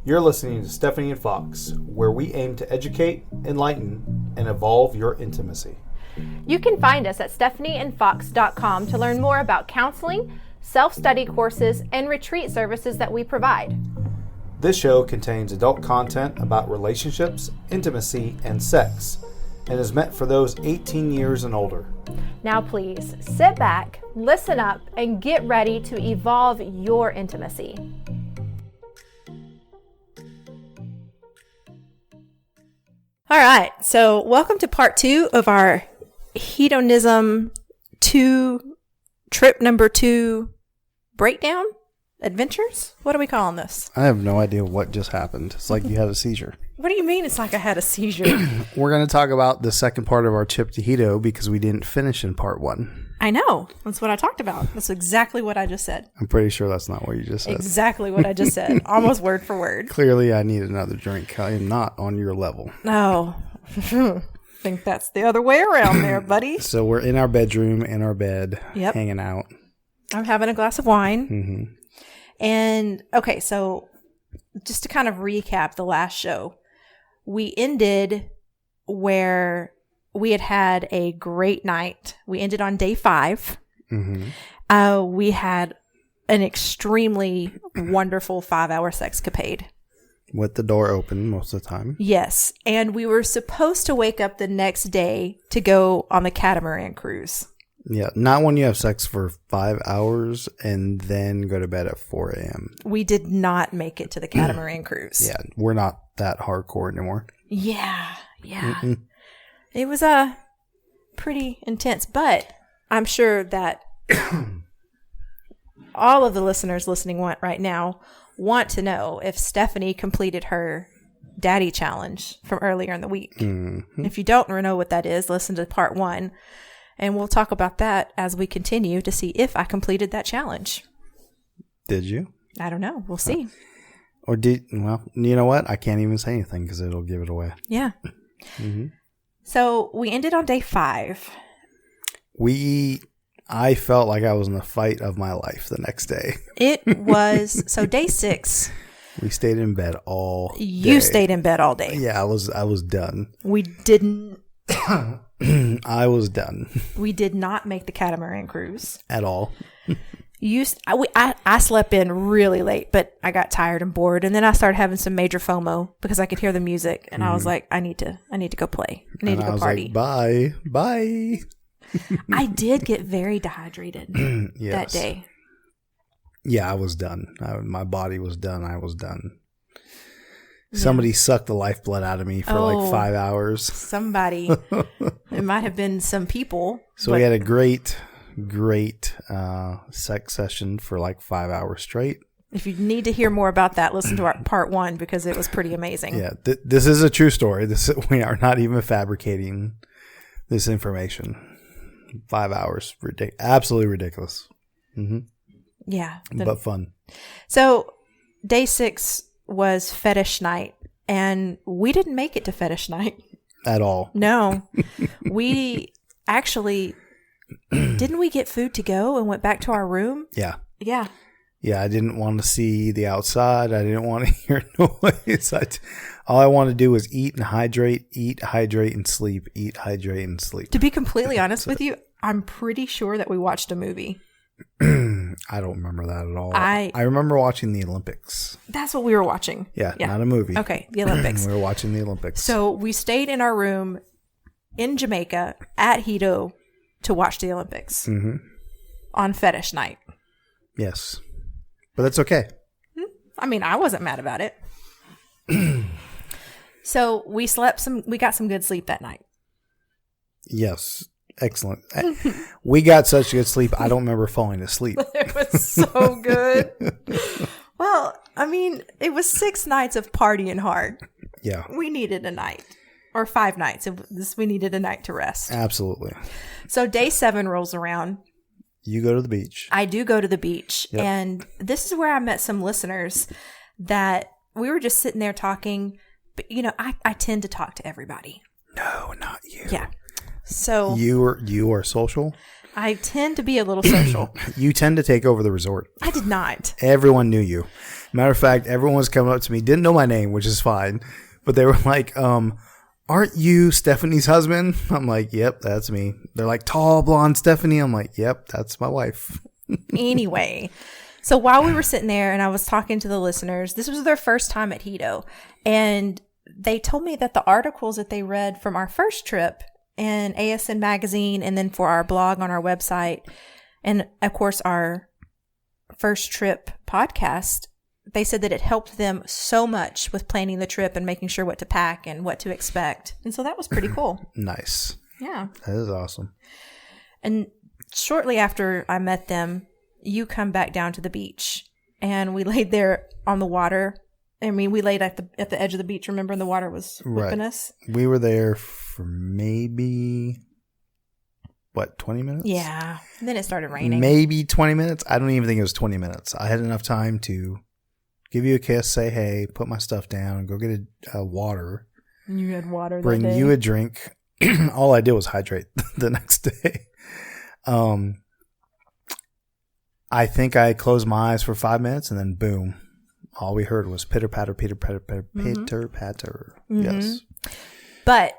You're listening to Stephanie and Fox, where we aim to educate, enlighten, and evolve your intimacy. You can find us at stephanieandfox.com to learn more about counseling, self-study courses, and retreat services that we provide. This show contains adult content about relationships, intimacy, and sex, and is meant for those 18 years and older. Now please, sit back, listen up, and get ready to evolve your intimacy. All right, so welcome to part 2 of our Hedonism II, trip number 2 breakdown adventures. What are we calling this? I have no idea what just happened. It's like you had a seizure. What do you mean it's like I had a seizure? We're going to talk about the second part of our trip to Hedo because we didn't finish in part 1. I know. That's what I talked about. That's exactly what I just said. I'm pretty sure that's not what you just said. Exactly what I just said. Almost word for word. Clearly, I need another drink. I am not on your level. No. I think that's the other way around there, buddy. So we're in our bedroom, in our bed, Yep. hanging out. I'm having a glass of wine. Mm-hmm. And, okay, so just to kind of recap the last show, we ended where we had a great night. We ended on day 5. Mm-hmm. We had an extremely wonderful 5-hour sexcapade. With the door open most of the time. Yes. And we were supposed to wake up the next day to go on the catamaran cruise. Yeah. Not when you have sex for 5 hours and then go to bed at 4 a.m. We did not make it to the catamaran cruise. Yeah. We're not that hardcore anymore. Yeah. Yeah. Mm-mm. It was pretty intense, but I'm sure that all of the listeners listening right now want to know if Stephanie completed her daddy challenge from earlier in the week. Mm-hmm. If you don't know what that is, listen to part 1, and we'll talk about that as we continue to see if I completed that challenge. Did you? I don't know. We'll see. Or well, you know what? I can't even say anything because it'll give it away. Yeah. Mm-hmm. So we ended on day 5. I felt like I was in the fight of my life the next day. It was, so day 6. We stayed in bed all day. You stayed in bed all day. Yeah, I was done. We didn't. I was done. We did not make the catamaran cruise. At all. I slept in really late, but I got tired and bored, and then I started having some major FOMO because I could hear the music, and I was like, I need to go play. I need to go party. Like, bye. I did get very dehydrated that day. Yeah, I was done. My body was done. I was done. Yeah. Somebody sucked the lifeblood out of me for like 5 hours. Somebody. It might have been some people. So we had a great sex session for like 5 hours straight. If you need to hear more about that, listen to our part 1 because it was pretty amazing. Yeah, this is a true story. We are not even fabricating this information. 5 hours, absolutely ridiculous. Mm-hmm. Yeah, but fun. So day 6 was fetish night, and we didn't make it to fetish night at all. No, we actually didn't. We get food to go and went back to our room. Yeah. I didn't want to see the outside. I didn't want to hear noise. All I wanted to do was eat and hydrate, and sleep, eat, hydrate, and sleep. To be completely honest with you, I'm pretty sure that we watched a movie. I don't remember that at all. I remember watching the Olympics. That's what we were watching. Yeah. Not a movie. Okay, the Olympics. We were watching the Olympics. So we stayed in our room in Jamaica at Hedo to watch the Olympics on fetish night. Yes. But that's okay. I mean, I wasn't mad about it. So we got some good sleep that night. Yes. Excellent. We got such good sleep. I don't remember falling asleep. It was so good. Well, I mean, it was 6 nights of partying hard. Yeah. We needed a night. Or 5 nights. We needed a night to rest. Absolutely. So day 7 rolls around. You go to the beach. I do go to the beach. Yep. And this is where I met some listeners that we were just sitting there talking. But, I tend to talk to everybody. No, not you. Yeah. So you are social? I tend to be a little social. You tend to take over the resort. I did not. Everyone knew you. Matter of fact, everyone was coming up to me, didn't know my name, which is fine, but they were like, aren't you Stephanie's husband? I'm like, yep, that's me. They're like, tall, blonde Stephanie. I'm like, yep, that's my wife. Anyway, so while we were sitting there and I was talking to the listeners, this was their first time at Hedo, and they told me that the articles that they read from our first trip in ASN Magazine and then for our blog on our website and, of course, our first trip podcast, they said that it helped them so much with planning the trip and making sure what to pack and what to expect. And so that was pretty cool. Nice. Yeah. That is awesome. And shortly after I met them, you come back down to the beach and we laid there on the water. I mean, we laid at the edge of the beach, remember, and the water was whipping us? We were there for maybe, 20 minutes? Yeah. And then it started raining. Maybe 20 minutes? I don't even think it was 20 minutes. I had enough time to give you a kiss, say hey, put my stuff down, go get a water. You had water that bring day. you a drink. All I did was hydrate the next day. I think I closed my eyes for 5 minutes and then boom. All we heard was pitter patter, pitter patter, pitter patter. Mm-hmm. Yes. But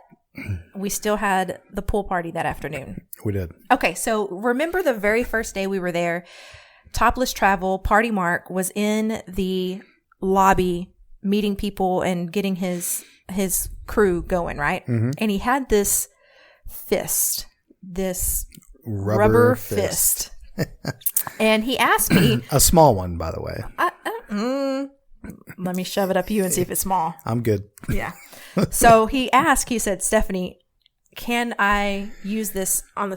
we still had the pool party that afternoon. We did. Okay, so remember the very first day we were there, Topless Travel, Party Mark was in the lobby meeting people and getting his crew going, right? Mm-hmm. And he had this fist, this Rubber fist. And he asked me. A small one, by the way. Let me shove it up you and see if it's small. I'm good. Yeah. So he said, Stephanie, can I use this on the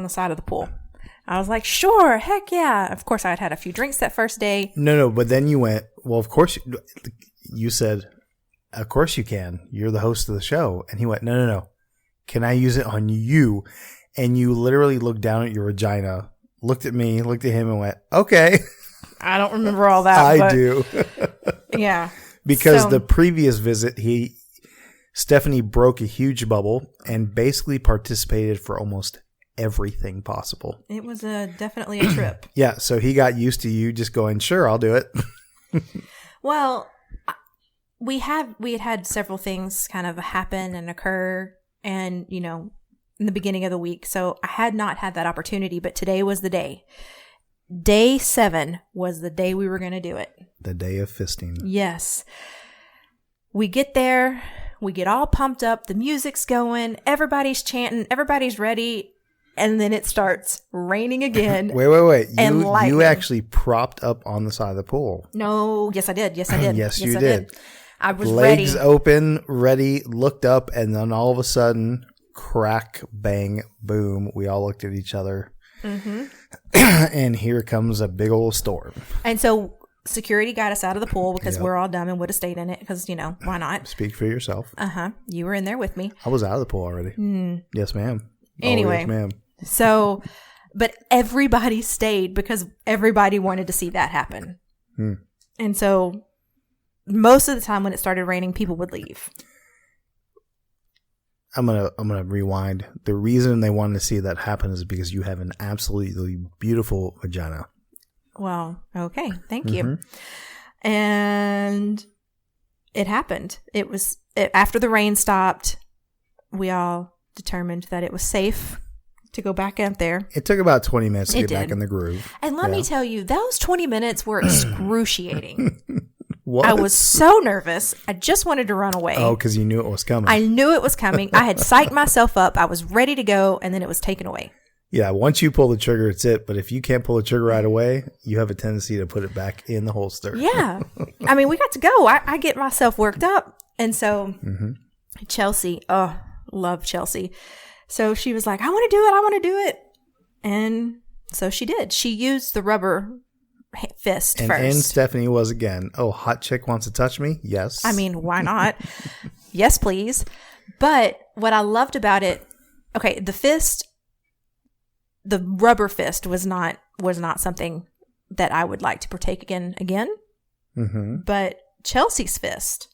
side of the pool? I was like, sure, heck yeah. Of course, I had a few drinks that first day. No, but then you went, well, of course, you said, of course you can. You're the host of the show. And he went, no. Can I use it on you? And you literally looked down at your vagina, looked at me, looked at him, and went, okay. I don't remember all that. I do. Yeah. Because the previous visit, Stephanie broke a huge bubble and basically participated for almost everything possible. It was definitely a trip. Yeah, so he got used to you just going, sure, I'll do it. Well, we had several things kind of happen and occur and, in the beginning of the week. So I had not had that opportunity, but today was the day. Day 7 was the day we were going to do it. The day of fisting. Yes. We get there. We get all pumped up. The music's going. Everybody's chanting. Everybody's ready. And then it starts raining again. Wait. And you actually propped up on the side of the pool. No. Yes, I did. Yes, I you did. I was Legs ready. open, ready, looked up, and then all of a sudden, crack, bang, boom. We all looked at each other. Mm-hmm. And here comes a big old storm. And so security got us out of the pool because we're all dumb and would have stayed in it because, why not? Speak for yourself. Uh-huh. You were in there with me. I was out of the pool already. Yes, ma'am. Anyway. Oh, yes, ma'am. So, but everybody stayed because everybody wanted to see that happen. And so most of the time when it started raining, people would leave. I'm gonna rewind. The reason they wanted to see that happen is because you have an absolutely beautiful vagina. Well, okay, thank you. And it happened. After the rain stopped, we all determined that it was safe to go back out there. It took about 20 minutes to get back in the groove. And let me tell you, those 20 minutes were excruciating. What? I was so nervous. I just wanted to run away. Oh, because you knew it was coming. I knew it was coming. I had psyched myself up. I was ready to go, and then it was taken away. Yeah, once you pull the trigger, it's it. But if you can't pull the trigger right away, you have a tendency to put it back in the holster. Yeah. I mean, we got to go. I get myself worked up. And so Chelsea, love Chelsea. So she was like, I want to do it. And so she did. She used the rubber fist first. And Stephanie was again, hot chick wants to touch me? Yes. I mean, why not? Yes, please. But what I loved about it, okay, the rubber fist was not something that I would like to partake in again. But Chelsea's fist,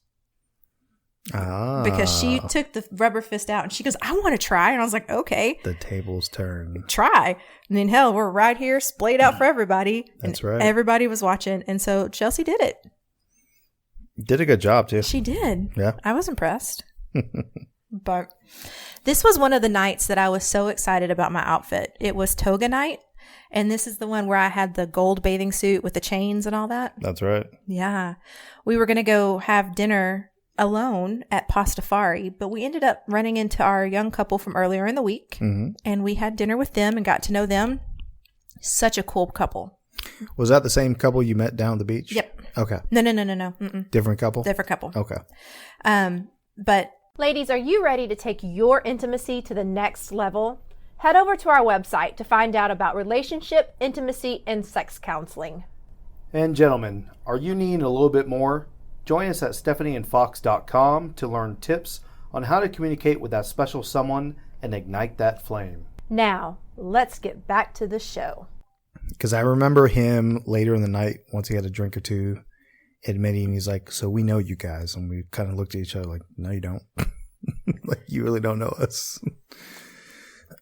Because she took the rubber fist out and she goes, I want to try. And I was like, okay. The tables turn. Try. And then hell, we're right here, splayed out for everybody. That's and right. Everybody was watching. And so Chelsea did it. Did a good job, too. She did. Yeah. I was impressed. But this was one of the nights that I was so excited about my outfit. It was toga night. And this is the one where I had the gold bathing suit with the chains and all that. That's right. Yeah. We were going to go have dinner alone at Pastafari, but we ended up running into our young couple from earlier in the week. Mm-hmm. And we had dinner with them and got to know them. Such a cool couple. Was that the same couple you met down at the beach? Yep. Okay. No. Mm-mm. Different couple? Different couple. Okay. But Ladies, are you ready to take your intimacy to the next level? Head over to our website to find out about relationship, intimacy, and sex counseling. And gentlemen, are you needing a little bit more? Join us at stephanieandfox.com to learn tips on how to communicate with that special someone and ignite that flame. Now, let's get back to the show. Because I remember him later in the night, once he had a drink or two, admitting, he's like, so we know you guys. And we kind of looked at each other like, no, you don't. Like, you really don't know us.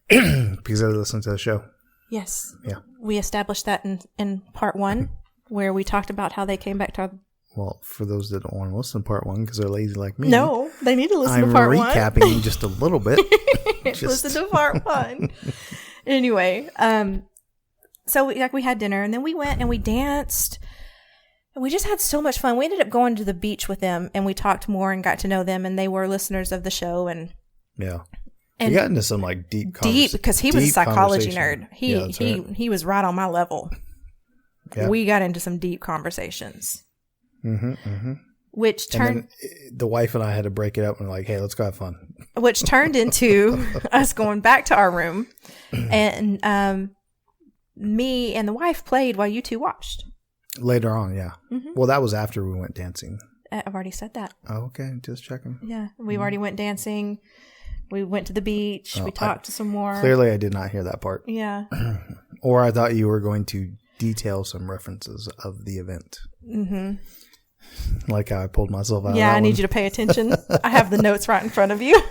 Because I listened to the show. yes. Yeah. We established that in part 1 where we talked about how they came back to our... Well, for those that don't want to listen to part 1 because they're lazy like me. No, they need to listen I'm to part 1. recapping just a little bit. Listen to part 1. Anyway, so we had dinner and then we went and we danced. And we just had so much fun. We ended up going to the beach with them and we talked more and got to know them, and they were listeners of the show. And We got into some like deep because he was a psychology nerd. Right. He was right on my level. Yeah. We got into some deep conversations. Mm-hmm. Which turned... And then the wife and I had to break it up and like, hey, let's go have fun. Which turned into us going back to our room. And me and the wife played while you two watched. Later on, yeah. Mm-hmm. Well, that was after we went dancing. I've already said that. Oh, okay. Just checking. Yeah. We already went dancing. We went to the beach. We talked some more. Clearly, I did not hear that part. Yeah. Or I thought you were going to detail some references of the event. Mm-hmm. Like how I pulled myself out. Yeah, I need you to pay attention. I have the notes right in front of you.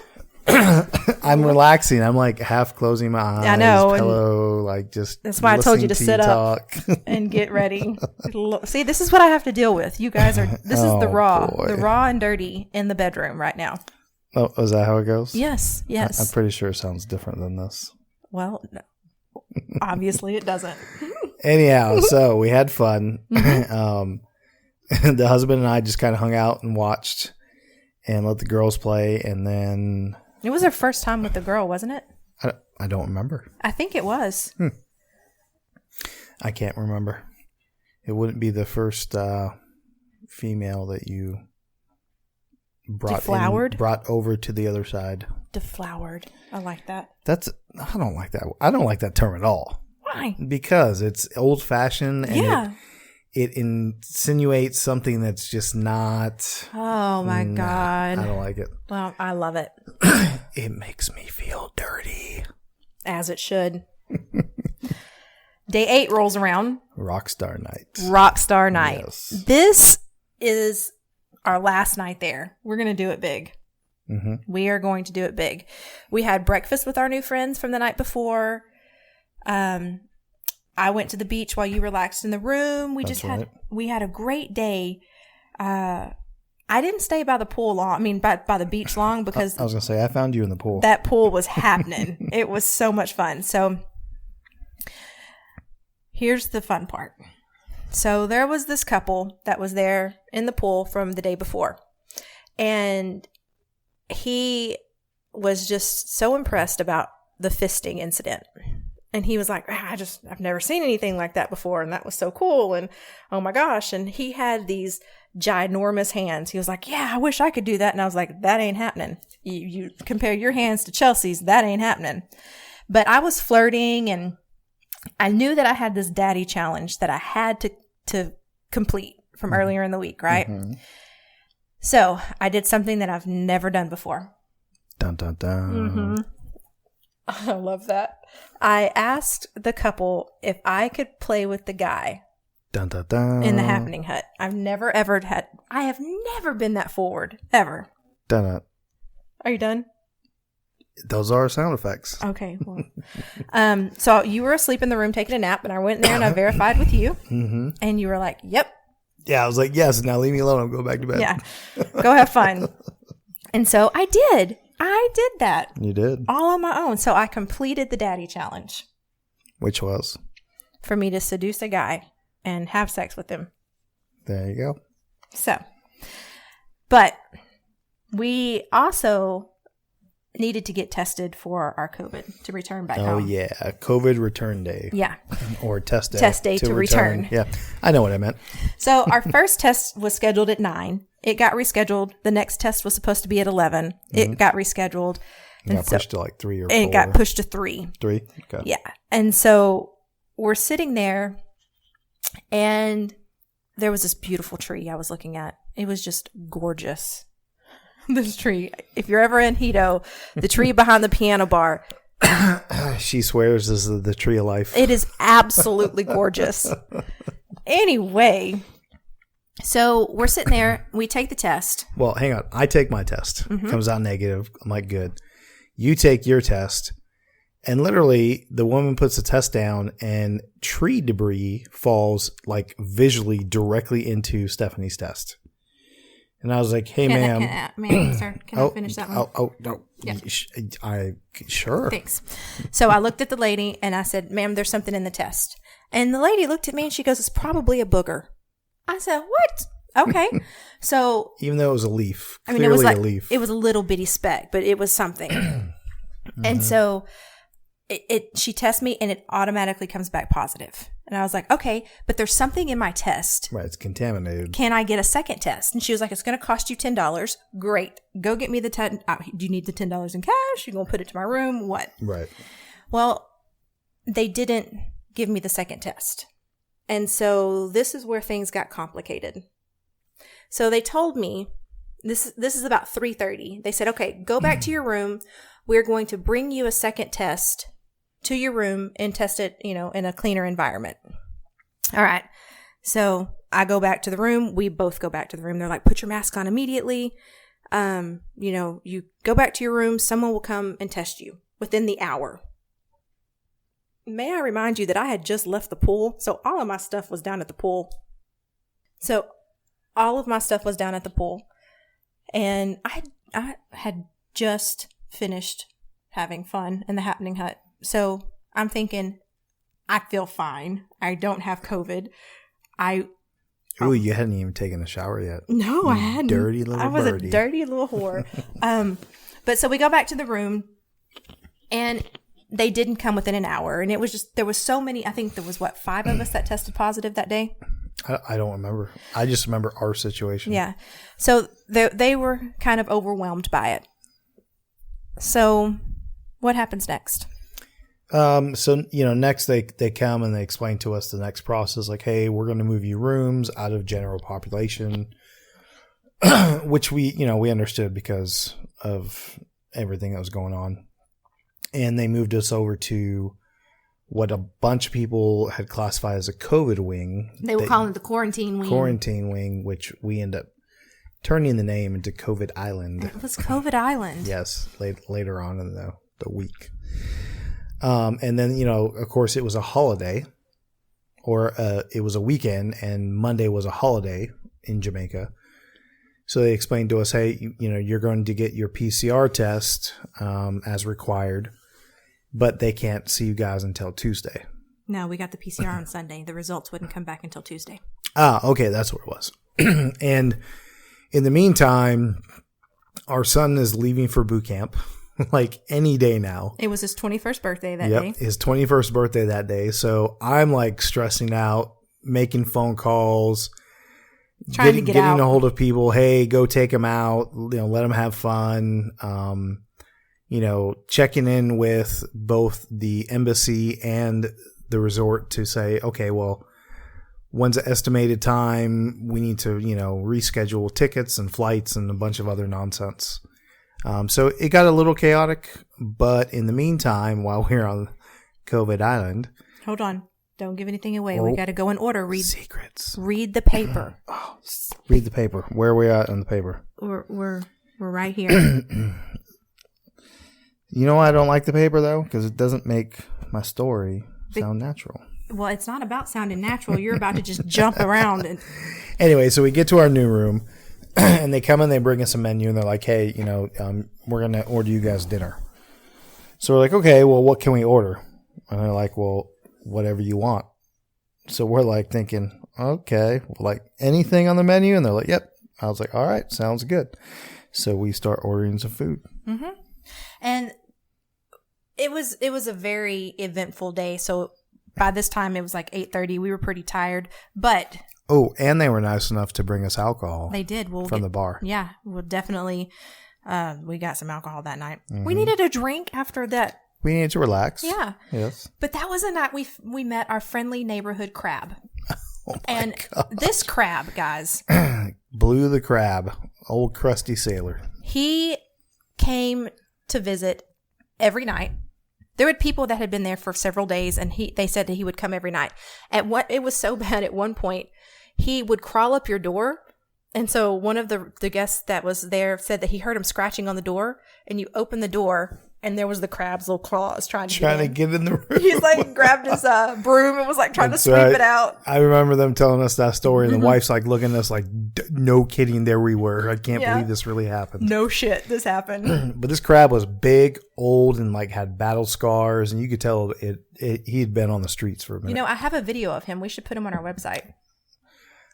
I'm relaxing. I'm like half closing my eyes. I know. Pillow, like just. That's why I told you to listening sit talk. up and get ready. See, this is what I have to deal with. You guys are. This is the raw and dirty in the bedroom right now. Oh, is that how it goes? Yes. I'm pretty sure it sounds different than this. Well, no. Obviously it doesn't. Anyhow, so we had fun. Mm-hmm. The husband and I just kind of hung out and watched and let the girls play. And then... It was our first time with the girl, wasn't it? I don't remember. I think it was. I can't remember. It wouldn't be the first female that you brought over to the other side. Deflowered. I like that. I don't like that. I don't like that term at all. Why? Because it's old fashioned and it insinuates something that's just not. Oh my God. I don't like it. Well, I love it. It makes me feel dirty. As it should. Day 8 rolls around. Rockstar night. Yes. This is our last night there. We're going to do it big. Mm-hmm. We are going to do it big. We had breakfast with our new friends from the night before. I went to the beach while you relaxed in the room. We had a great day. I didn't stay by the pool long. I mean, by the beach long because I was going to say, I found you in the pool. That pool was happening. It was so much fun. So here's the fun part. So there was this couple that was there in the pool from the day before. And he was just so impressed about the fisting incident. And he was like, I've never seen anything like that before. And that was so cool. And oh my gosh. And he had these ginormous hands. He was like, yeah, I wish I could do that. And I was like, that ain't happening. You compare your hands to Chelsea's, that ain't happening. But I was flirting and I knew that I had this daddy challenge that I had to complete from earlier in the week, right? Mm-hmm. So I did something that I've never done before. Dun, dun, dun. Mm-hmm. I love that. I asked the couple if I could play with the guy dun, dun, dun. in the happening hut. I have never been that forward, ever. Done. Are you done? Those are sound effects. Okay. Well, so you were asleep in the room taking a nap, and I went in there and I verified with you, and you were like, "Yep." Yeah, I was like, yes. Now leave me alone. I'll go back to bed. Yeah, go have fun. And so I did. I did that. You did. All on my own. So I completed the daddy challenge. Which was? For me to seduce a guy and have sex with him. There you go. So, but we also needed to get tested for our COVID to return back home. Oh, yeah. COVID return day. Yeah. Or test day. Test day to return. Yeah. I know what I meant. So our first test was scheduled at 9. It got rescheduled. The next test was supposed to be at 11. It got rescheduled. It got pushed to like 3 or 4. And it got pushed to 3. 3? Okay. Yeah. And so we're sitting there, and there was this beautiful tree I was looking at. It was just gorgeous. This tree. If you're ever in Hedo, the tree behind the piano bar. She swears this is the tree of life. It is absolutely gorgeous. Anyway, so we're sitting there. We take the test. Well, hang on. I take my test. Comes out negative. I'm like, good. You take your test. And literally, the woman puts the test down, and tree debris falls like visually directly into Stephanie's test. And I was like, "Hey, ma'am, Sir, can I finish that one?" Oh, no, Yeah. Sure. Thanks. So I looked at the lady and I said, "Ma'am, there's something in the test." And the lady looked at me and she goes, "It's probably a booger." I said, "What?" Okay. So Even though it was a leaf, I mean, it was like a leaf. it was a little bitty speck, but it was something. And so she tests me and it automatically comes back positive. And I was like, okay, but there's something in my test. Right, it's contaminated. Can I get a second test? And she was like, it's going to cost you $10. Great. Go get me the $10. Do you need the $10 in cash? You're going to put it to my room? What? Right. Well, they didn't give me the second test. And so this is where things got complicated. So they told me, this is about 3:30. They said, okay, go back to your room. We're going to bring you a second test to your room and test it, in a cleaner environment. All right. So I go back to the room. We both go back to the room. They're like, put your mask on immediately. You go back to your room. Someone will come and test you within the hour. May I remind you that I had just left the pool. So all of my stuff was down at the pool. And I had just finished having fun in the Happening Hut. So I'm thinking, I feel fine. I don't have COVID. Ooh, you hadn't even taken a shower yet. No, I hadn't. Dirty little I was birdie. a dirty little whore. But so we go back to the room, and they didn't come within an hour. And it was just, there was so many, I think there was 5 of us that tested positive that day? I don't remember. I just remember our situation. Yeah. So they were kind of overwhelmed by it. So what happens next? Next they come and they explain to us the next process, like, hey, we're going to move you rooms out of general population, which we understood because of everything that was going on. And they moved us over to what a bunch of people had classified as a COVID wing. They were calling it the quarantine wing. Quarantine wing, which we end up turning the name into COVID Island. It was COVID Island. Yes, later on in the week. And then, of course, it was a holiday, or it was a weekend, and Monday was a holiday in Jamaica. So they explained to us, hey, you're going to get your PCR test as required, but they can't see you guys until Tuesday. No, we got the PCR on Sunday. The results wouldn't come back until Tuesday. Ah, okay, that's what it was. And in the meantime, our son is leaving for boot camp. Like any day now. It was his 21st birthday that day. His 21st birthday that day. So I'm like stressing out, making phone calls, getting a hold of people. Hey, go take him out. Let him have fun. Checking in with both the embassy and the resort to say, okay, well, when's the estimated time? We need to, reschedule tickets and flights and a bunch of other nonsense. So it got a little chaotic, but in the meantime, while we're on COVID Island... Hold on. Don't give anything away. We got to go in order. Read secrets. Read the paper. Read the paper. Where are we at on the paper? We're We're right here. You know why I don't like the paper, though? Because it doesn't make my story sound natural. Well, it's not about sounding natural. You're about to just jump around. And Anyway, so we get to our new room, and they come in, they bring us a menu, and they're like, hey, we're going to order you guys dinner. So we're like, okay, well, what can we order? And they're like, well, whatever you want. So we're like thinking, okay, like anything on the menu? And they're like, yep. I was like, all right, sounds good. So we start ordering some food. Mm-hmm. And it was a very eventful day. So by this time it was like 8:30. We were pretty tired, but and they were nice enough to bring us alcohol. they did. From the bar. Yeah, we'll definitely. We got some alcohol that night. Mm-hmm. We needed a drink after that. We needed to relax. Yeah. Yes. But that was a night we met our friendly neighborhood crab. Oh and God. This crab, guys. Blue the crab, old crusty sailor. He came to visit every night. There were people that had been there for several days, and they said that he would come every night. It was so bad at one point, he would crawl up your door. And so one of the guests that was there said that he heard him scratching on the door, and you open the door, and there was the crab's little claws trying to get in the room. He's like grabbed his broom and was like trying to sweep it out. I remember them telling us that story, and the wife's like looking at us like, no kidding, there we were. I can't believe this really happened. No shit, this happened. But this crab was big, old, and like had battle scars, and you could tell he'd been on the streets for a minute. I have a video of him. We should put him on our website.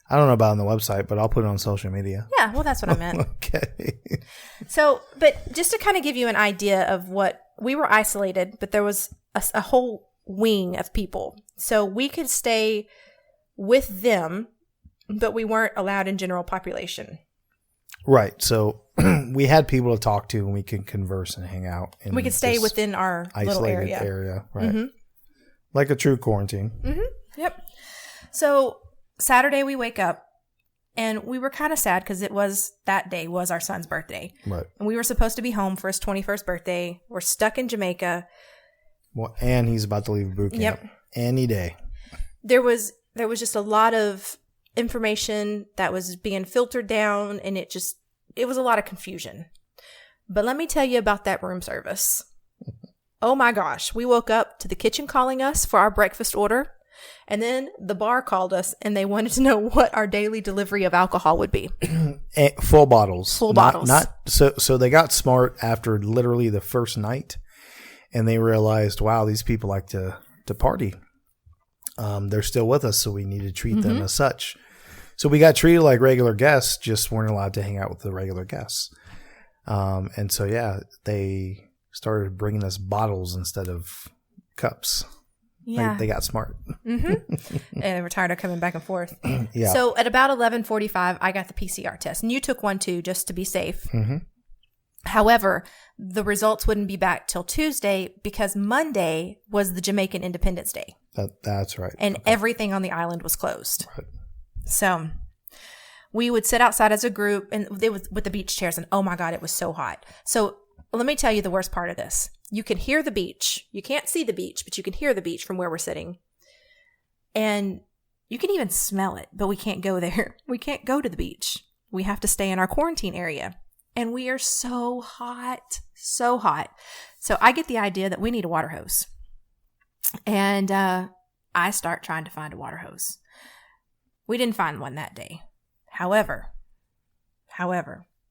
I don't know about on the website, but I'll put it on social media. Yeah, well, that's what I meant. Okay. So, but just to kind of give you an idea of what we were isolated, but there was a whole wing of people. So we could stay with them, but we weren't allowed in general population. Right. So we had people to talk to, and we could converse and hang out. We could stay within our little area. Right. Mm-hmm. Like a true quarantine. Mm-hmm. Yep. So Saturday we wake up, and we were kind of sad because that day was our son's birthday. Right. And we were supposed to be home for his 21st birthday. We're stuck in Jamaica. Well, and he's about to leave boot camp. Yep. Any day. There was just a lot of information that was being filtered down, and it was a lot of confusion. But let me tell you about that room service. Oh my gosh. We woke up to the kitchen calling us for our breakfast order. And then the bar called us, and they wanted to know what our daily delivery of alcohol would be. Full bottles. Full bottles. So they got smart after literally the first night, and they realized, wow, these people like to party. They're still with us, so we need to treat them as such. So we got treated like regular guests, just weren't allowed to hang out with the regular guests. And so, yeah, they started bringing us bottles instead of cups. Yeah. They got smart. Mm-hmm. And they were tired of coming back and forth. Yeah. So at about 11:45, I got the PCR test. And you took one too, just to be safe. Mm-hmm. However, the results wouldn't be back till Tuesday because Monday was the Jamaican Independence Day. That's right. And everything on the island was closed. Right. So we would sit outside as a group and with the beach chairs. And oh my God, it was so hot. So let me tell you the worst part of this. You can hear the beach. You can't see the beach, but you can hear the beach from where we're sitting. And you can even smell it, but we can't go there. We can't go to the beach. We have to stay in our quarantine area. And we are so hot, so hot. So I get the idea that we need a water hose. And I start trying to find a water hose. We didn't find one that day. However,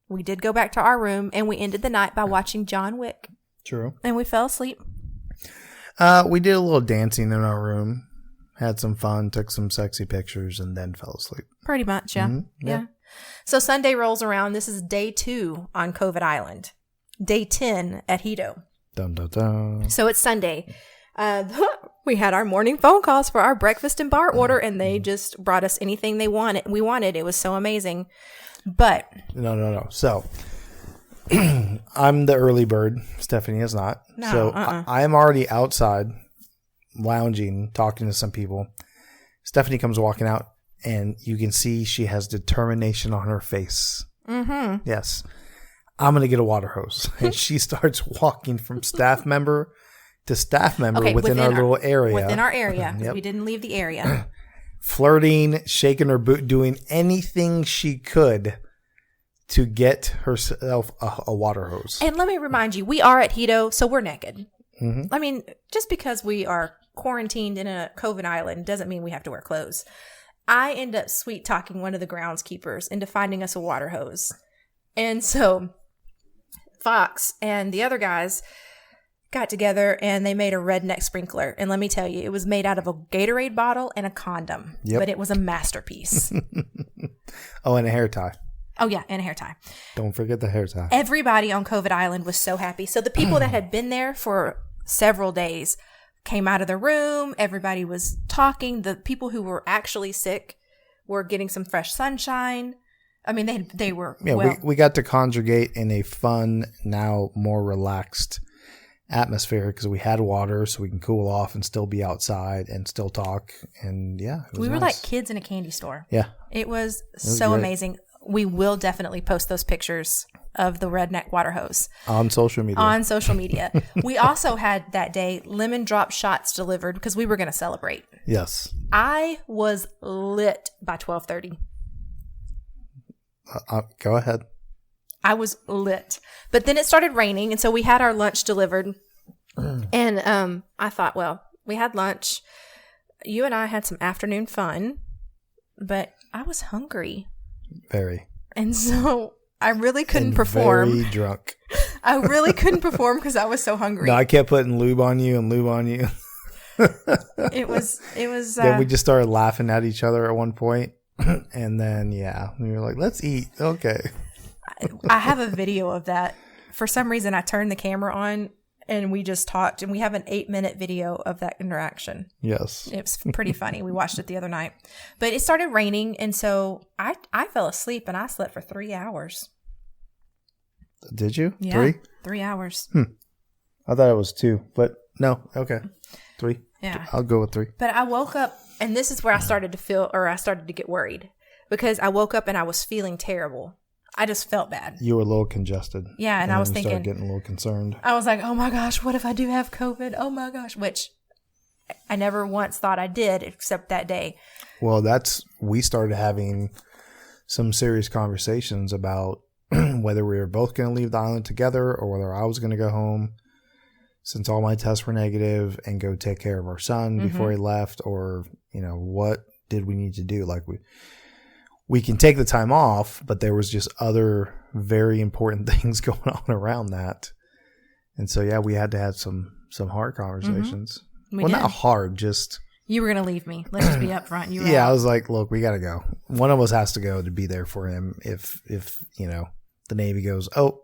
we did go back to our room, and we ended the night by watching John Wick. True. And we fell asleep. We did a little dancing in our room, had some fun, took some sexy pictures, and then fell asleep. Pretty much, yeah. Mm-hmm. Yeah. So Sunday rolls around. This is day 2 on COVID Island. Day 10 at Hedo. Dun, dun, dun. So it's Sunday. We had our morning phone calls for our breakfast and bar order, and they just brought us anything we wanted. It was so amazing. But No. So I'm the early bird. Stephanie is not. No, so I'm already outside lounging, talking to some people. Stephanie comes walking out, and you can see she has determination on her face. Mm-hmm. Yes. I'm going to get a water hose. And she starts walking from staff member to staff member within our little area. Within our area. Yep. We didn't leave the area. Flirting, shaking her boot, doing anything she could to get herself a water hose. And let me remind you, we are at Hedo, so we're naked. Mm-hmm. I mean, just because we are quarantined in a COVID island doesn't mean we have to wear clothes. I end up sweet talking one of the groundskeepers into finding us a water hose. And so Fox and the other guys got together and they made a redneck sprinkler. And let me tell you, it was made out of a Gatorade bottle and a condom. Yep. But it was a masterpiece. Oh, and a hair tie. Oh, yeah, and a hair tie. Don't forget the hair tie. Everybody on COVID Island was so happy. So the people that had been there for several days came out of the room. Everybody was talking. The people who were actually sick were getting some fresh sunshine. I mean, they were, Yeah, well, we got to conjugate in a fun, now more relaxed atmosphere because we had water so we can cool off and still be outside and still talk. And yeah, it was we were nice. like kids in a candy store. Yeah. It was so great. amazing. We will definitely post those pictures of the redneck water hose On social media. on social media. We also had that day lemon drop shots delivered because we were going to celebrate. Yes. I was lit by 12:30. Go ahead. I was lit. But then it started raining, and so we had our lunch delivered. And I thought, well, we had lunch. You and I had some afternoon fun, but I was hungry. Very. And so I really couldn't And perform. Very drunk. I really couldn't perform because I was so hungry. No, I kept putting lube on you and lube on you. It was. Then we just started laughing at each other at one point. And then, yeah, we were like, let's eat. Okay. I have a video of that. For some reason, I turned the camera on and we just talked, and we have an 8-minute video of that interaction. Yes. It was pretty funny. We watched it the other night. But it started raining, and so I fell asleep, and I slept for 3 hours. Did you? Yeah, 3? 3 hours. I thought it was 2, but no. Okay. 3. Yeah. I'll go with 3. But I woke up, and this is where I started to get worried, because I woke up and I was feeling terrible. I just felt bad. You were a little congested. Yeah, and I was then you thinking, started getting a little concerned. I was like, oh my gosh, what if I do have COVID? Oh my gosh, which I never once thought I did, except that day. Well, we started having some serious conversations about whether we were both going to leave the island together or whether I was going to go home since all my tests were negative and go take care of our son before he left, or, what did we need to do? Like we can take the time off, but there was just other very important things going on around that. And so, yeah, we had to have some hard conversations. We Well, did. not hard, just... You were going to leave me. Let's just be upfront. You were Yeah, out. I was like, look, we got to go. One of us has to go to be there for him if the Navy goes, oh,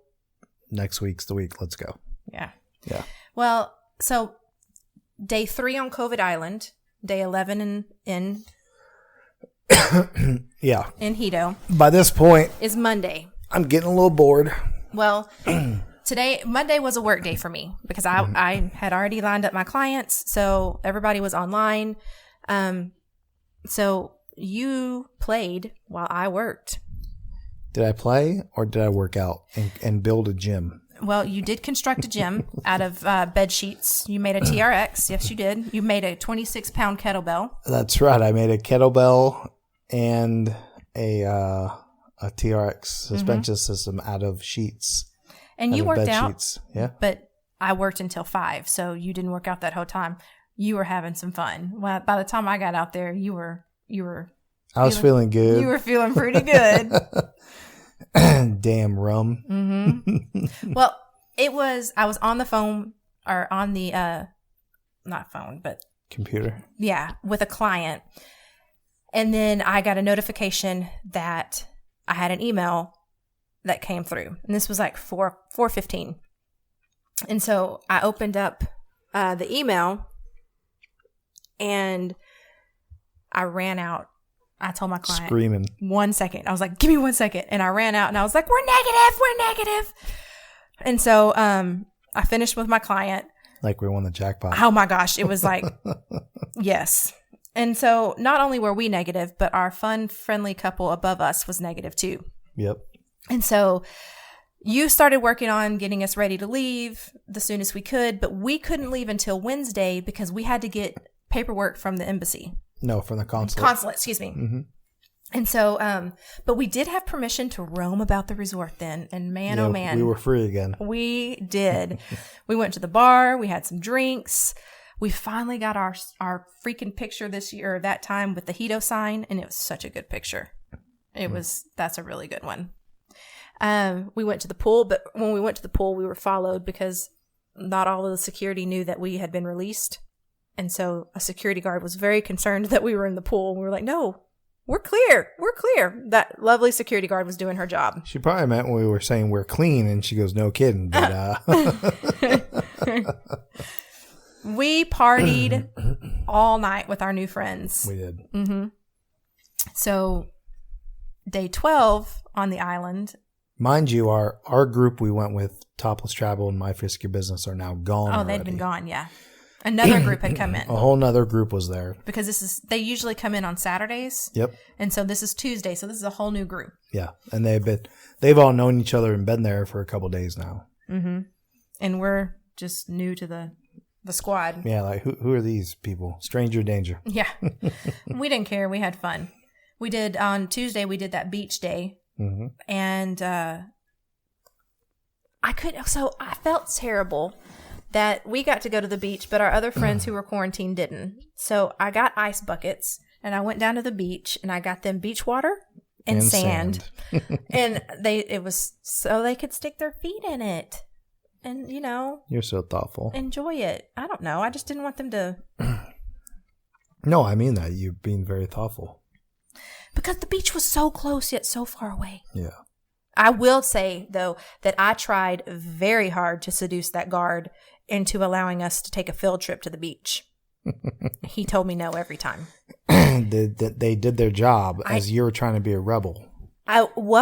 next week's the week, let's go. Yeah. Yeah. Well, so day 3 on COVID Island, day 11 in Yeah. Hedo By this point, is Monday. I'm getting a little bored. Well, Monday was a work day for me because I had already lined up my clients, so everybody was online. So you played while I worked. Did I play or did I work out and build a gym? Well, you did construct a gym out of bed sheets. You made a TRX. Yes, you did. You made a 26-pound kettlebell. That's right. I made a kettlebell and a TRX suspension system out of sheets. And out you of worked bed out, sheets. Yeah. but I worked until 5, so you didn't work out that whole time. You were having some fun. Well, by the time I got out there, you were. I was feeling good. You were feeling pretty good. Damn rum. Mm-hmm. Well, I was on the phone or on the, not phone, but Computer. yeah, with a client. And then I got a notification that I had an email that came through. And this was like 4:15. And so I opened up the email and I ran out. I told my client, Screaming. 1 second. I was like, give me 1 second. And I ran out and I was like, we're negative. And so I finished with my client. Like we won the jackpot. Oh my gosh. It was like, yes. And so not only were we negative, but our fun, friendly couple above us was negative too. Yep. And so you started working on getting us ready to leave the soonest we could, but we couldn't leave until Wednesday because we had to get paperwork from the embassy. No, from the consulate. Consulate, excuse me. Mm-hmm. And so, but we did have permission to roam about the resort then. And man, Yeah, oh man. we were free again. We did. We went to the bar. We had some drinks. We finally got our freaking picture this year, that time with the Hedo sign. And it was such a good picture. That's a really good one. We went to the pool, but when we went to the pool, we were followed because not all of the security knew that we had been released. And so a security guard was very concerned that we were in the pool. We were like, no, we're clear. We're clear. That lovely security guard was doing her job. She probably meant when we were saying we're clean, and she goes, no kidding. But, we partied all night with our new friends. we did. Mm-hmm. So day 12 on the island. Mind you, our group we went with, Topless Travel and My Frisky Business, are now gone. Oh, they'd been gone, yeah. Another group had come in. A whole nother group was there. Because they usually come in on Saturdays. Yep. And so this is Tuesday, so this is a whole new group. Yeah, and they've all known each other and been there for a couple days now. Mm-hmm. And we're just new to the squad. Yeah, like who are these people? Stranger danger. Yeah. We didn't care. We had fun. We did on Tuesday. We did that beach day. Mm-hmm. And I felt terrible that we got to go to the beach, but our other friends who were quarantined didn't. So I got ice buckets and I went down to the beach and I got them beach water and sand. And it was so they could stick their feet in it and, You're so thoughtful. enjoy it. I don't know. I just didn't want them to. No, I mean that. You're being very thoughtful. Because the beach was so close yet so far away. Yeah. I will say, though, that I tried very hard to seduce that guard into allowing us to take a field trip to the beach. He told me no every time. They did their job as you were trying to be a rebel.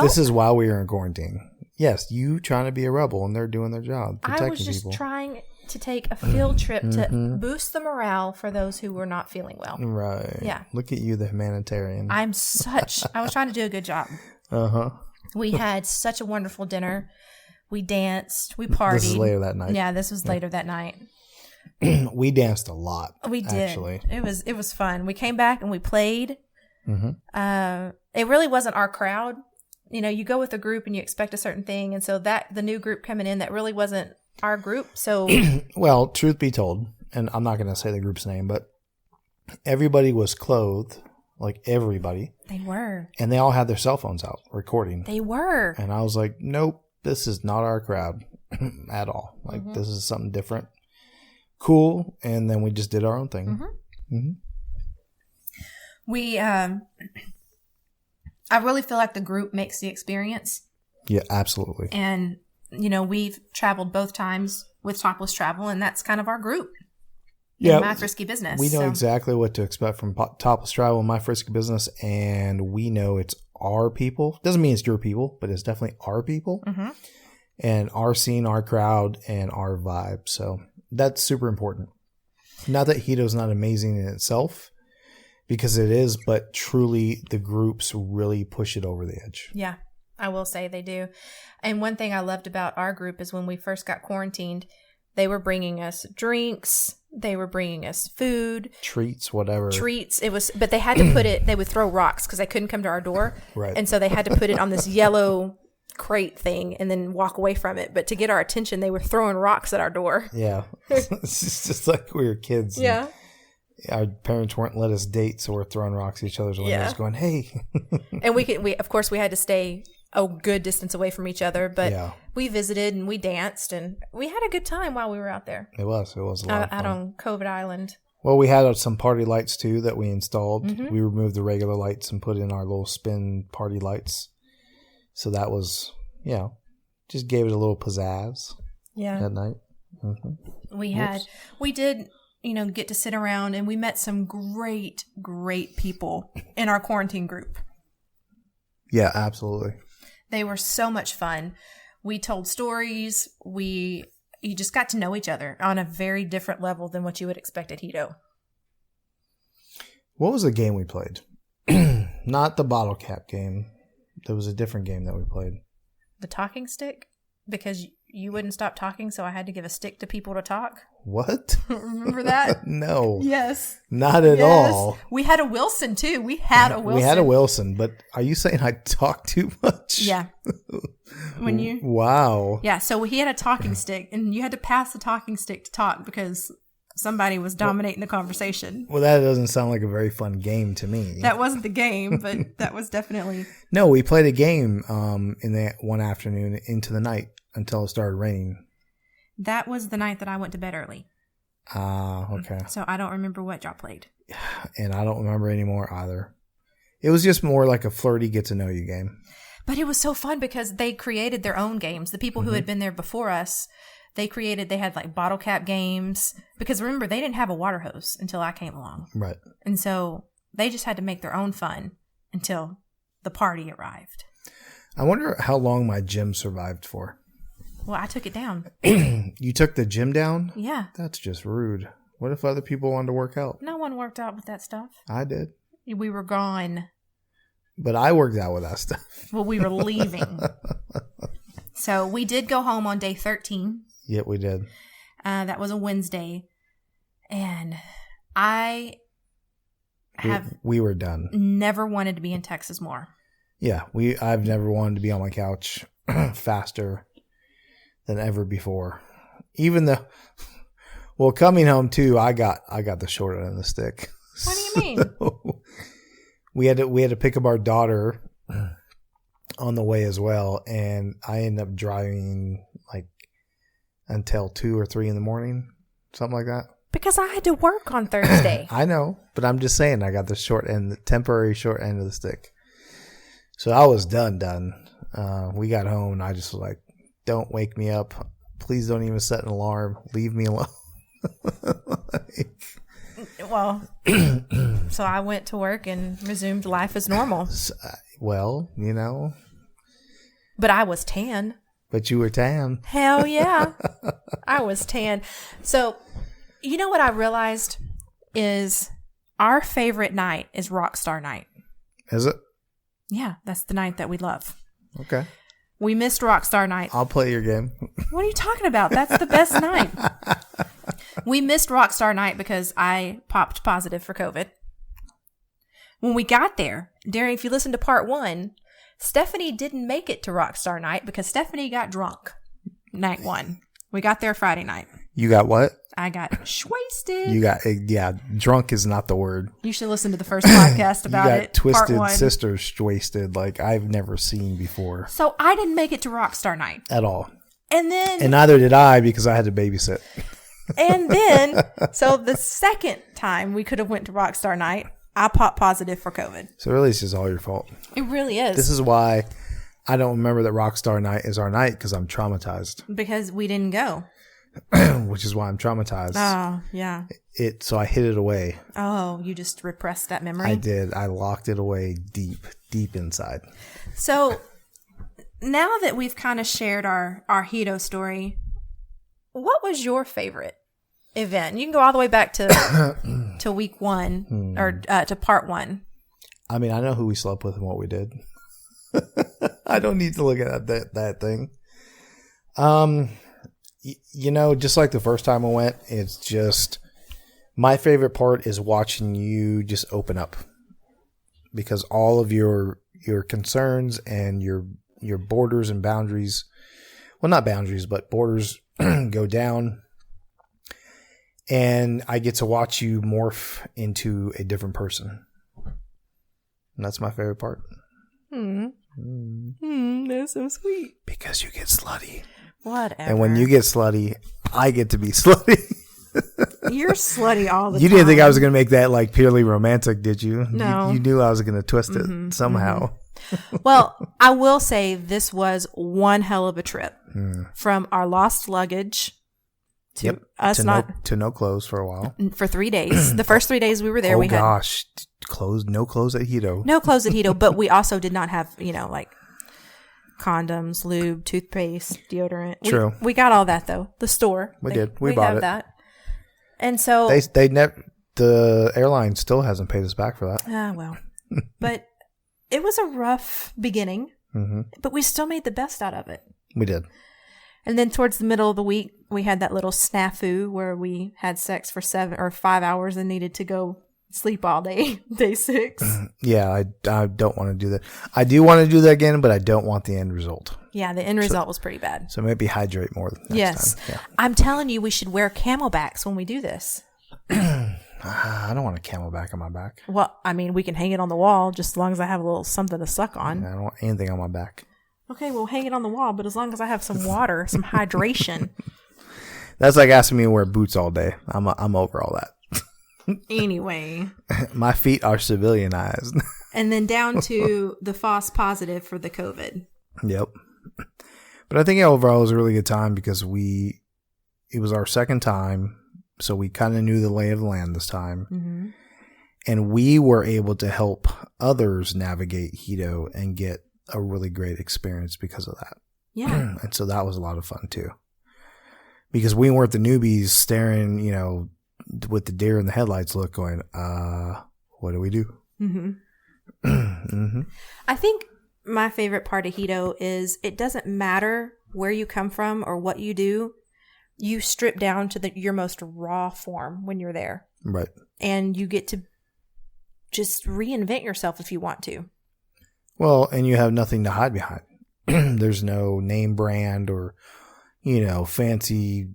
This is while we were in quarantine. Yes, you trying to be a rebel, and they're doing their job, protecting I was just people. trying to take a field trip to boost the morale for those who were not feeling well. Right. Yeah. Look at you, the humanitarian. I was trying to do a good job. Uh-huh. We had such a wonderful dinner. We danced. We partied. This is later that night. Yeah, this was later that night. We danced a lot. We did. Actually. It was fun. We came back and we played. Mm-hmm. It really wasn't our crowd. You go with a group and you expect a certain thing, and so the new group coming in, that really wasn't our group. So, well, truth be told, and I'm not going to say the group's name, but everybody was clothed, like everybody. They were. And they all had their cell phones out recording. They were. And I was like, nope, this is not our crowd at all. Like, this is something different. Cool. And then we just did our own thing. Mm-hmm. Mm-hmm. We, I really feel like the group makes the experience. Yeah, absolutely. And, we've traveled both times with Topless Travel, and that's kind of our group. Yeah. My Frisky Business. We know exactly what to expect from Topless Travel, My Frisky Business, and we know it's our people. Doesn't mean it's your people, but it's definitely our people. Mm-hmm. And our scene, our crowd, and our vibe. So that's super important. Not that Hedo's not amazing in itself, because it is, but truly the groups really push it over the edge. Yeah, I will say they do. And one thing I loved about our group is when we first got quarantined, they were bringing us drinks. They were bringing us food. Treats, whatever. But they had to put it, they would throw rocks because they couldn't come to our door. Right. And so they had to put it on this yellow crate thing and then walk away from it. But to get our attention, they were throwing rocks at our door. Yeah. It's just like we were kids. Yeah. Our parents weren't let us date, so we're throwing rocks at each other's windows going, hey. And we of course, we had to stay a good distance away from each other. But we visited and we danced and we had a good time while we were out there. It was a lot of fun. Out on COVID Island. Well, we had some party lights, too, that we installed. Mm-hmm. We removed the regular lights and put in our little spin party lights. So that was, just gave it a little pizzazz that night. Mm-hmm. We did, get to sit around, and we met some great, great people in our quarantine group. Yeah, absolutely. They were so much fun. We told stories. You just got to know each other on a very different level than what you would expect at Hedo. What was the game we played? Not the bottle cap game. There was a different game that we played. The talking stick? Because you wouldn't stop talking, so I had to give a stick to people to talk? What? Remember that? No. Yes. Not at all. We had a Wilson too. We had a Wilson. But are you saying I talk too much? Yeah. Wow. Yeah, so he had a talking stick, and you had to pass the talking stick to talk because somebody was dominating the conversation. Well, that doesn't sound like a very fun game to me. That wasn't the game, but that was definitely... No, we played a game in the one afternoon into the night until it started raining. That was the night that I went to bed early. Okay. So I don't remember what y'all played. And I don't remember anymore either. It was just more like a flirty get-to-know-you game. But it was so fun because they created their own games. The people who had been there before us, they had like bottle cap games. Because remember, they didn't have a water hose until I came along. Right. And so they just had to make their own fun until the party arrived. I wonder how long my gym survived for. Well, I took it down. You took the gym down? Yeah. That's just rude. What if other people wanted to work out? No one worked out with that stuff. I did. We were gone. But I worked out with that stuff. Well, we were leaving. So we did go home on day 13. Yep, we did. That was a Wednesday. And I we were done. Never wanted to be in Texas more. Yeah, I've never wanted to be on my couch faster than ever before. Even though, well, coming home too, I got the short end of the stick. What do you mean? We had to pick up our daughter on the way as well, and I ended up driving like until 2 or 3 in the morning, something like that. Because I had to work on Thursday. I know, but I'm just saying I got the temporary short end of the stick. So I was done. We got home, and I just was like, "Don't wake me up. Please don't even set an alarm. Leave me alone." Well, so I went to work and resumed life as normal. Well, you know. But I was tan. But you were tan. Hell yeah. I was tan. So, you know what I realized is our favorite night is Rockstar Night. Is it? Yeah, that's the night that we love. Okay. We missed Rockstar Night. I'll play your game. What are you talking about? That's the best night. We missed Rockstar Night because I popped positive for COVID. When we got there, if you listen to part 1, Stephanie didn't make it to Rockstar Night because Stephanie got drunk night 1. We got there Friday night. You got what? I got wasted. You got, yeah, drunk is not the word. You should listen to the first podcast about you got it. Twisted part 1. Sisters wasted like I've never seen before. So I didn't make it to Rockstar Night. At all. And then... And neither did I because I had to babysit. And then, so the second time we could have went to Rockstar Night, I popped positive for COVID. So really it's just all your fault. It really is. This is why I don't remember that Rockstar Night is our night because I'm traumatized. Because we didn't go. Which is why I'm traumatized. Oh, yeah. So I hid it away. Oh, you just repressed that memory? I did. I locked it away deep inside. So now that we've kind of shared our Hedo story, what was your favorite event? You can go all the way back to to week 1 or to part 1. I mean, I know who we slept with and what we did. I don't need to look at that thing. You know, just like the first time I went, it's just my favorite part is watching you just open up because all of your concerns and your borders and boundaries, well, not boundaries, but borders go down, and I get to watch you morph into a different person. And that's my favorite part. That's so sweet. Because you get slutty. Whatever. And when you get slutty, I get to be slutty. You're slutty all the time. You didn't think I was going to make that like purely romantic, did you? No. You knew I was going to twist it somehow. Well, I will say this was one hell of a trip. From our lost luggage to us to no clothes for a while. For 3 days. The first 3 days we were there, we had no clothes at Hedo. No clothes at Hedo, but we also did not have, like condoms, lube, toothpaste, deodorant. True. We got all that though. The store. We did. We bought have it. That. And so the airline still hasn't paid us back for that. Well. But it was a rough beginning. But we still made the best out of it. We did. And then towards the middle of the week, we had that little snafu where we had sex for 7 or 5 hours and needed to go sleep all day, day 6. Yeah, I don't want to do that. I do want to do that again, but I don't want the end result. Yeah, the end result was pretty bad. So maybe hydrate more next time. Yeah. I'm telling you, we should wear camelbacks when we do this. I don't want a camelback on my back. Well, I mean, we can hang it on the wall just as long as I have a little something to suck on. I don't want anything on my back. Okay, we'll hang it on the wall, but as long as I have some water, some hydration. That's like asking me to wear boots all day. I'm over all that. Anyway. My feet are civilianized. And then down to the false positive for the COVID. Yep. But I think overall it was a really good time because it was our second time, so we kind of knew the lay of the land this time. Mm-hmm. And we were able to help others navigate Hedo and get a really great experience because of that. Yeah. And so that was a lot of fun too. Because we weren't the newbies staring, with the deer in the headlights look going, what do we do? Mm-hmm. Mm-hmm. I think my favorite part of Hedo is it doesn't matter where you come from or what you do. You strip down to your most raw form when you're there. Right. And you get to just reinvent yourself if you want to. Well, and you have nothing to hide behind. There's no name brand or, fancy